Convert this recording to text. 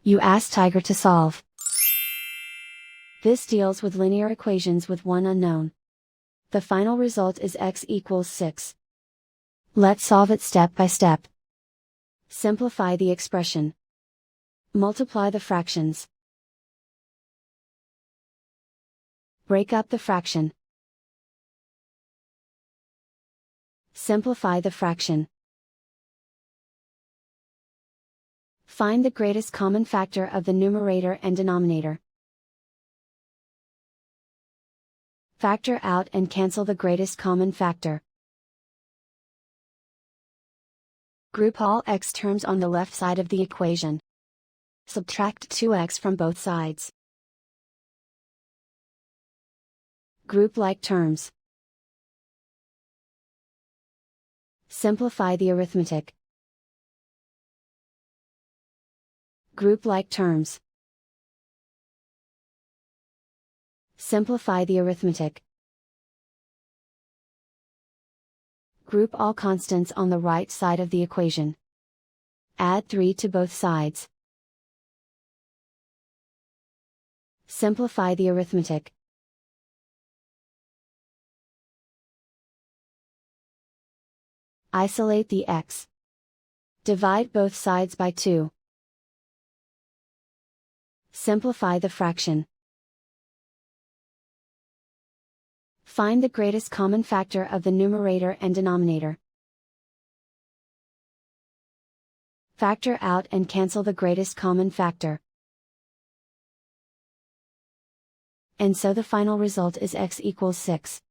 You ask Tiger to solve. This deals with linear equations with one unknown. The final result is x equals 6. Let's solve it step by step. Simplify the expression. Multiply the fractions. Break up the fraction. Simplify the fraction. Find the greatest common factor of the numerator and denominator. Factor out and cancel the greatest common factor. Group all x terms on the left side of the equation. Subtract 2x from both sides. Group like terms. Simplify the arithmetic. Group like terms. Simplify the arithmetic. Group all constants on the right side of the equation. Add 3 to both sides. Simplify the arithmetic. Isolate the x. Divide both sides by 2. Simplify the fraction. Find the greatest common factor of the numerator and denominator. Factor out and cancel the greatest common factor. And so the final result is x equals 6.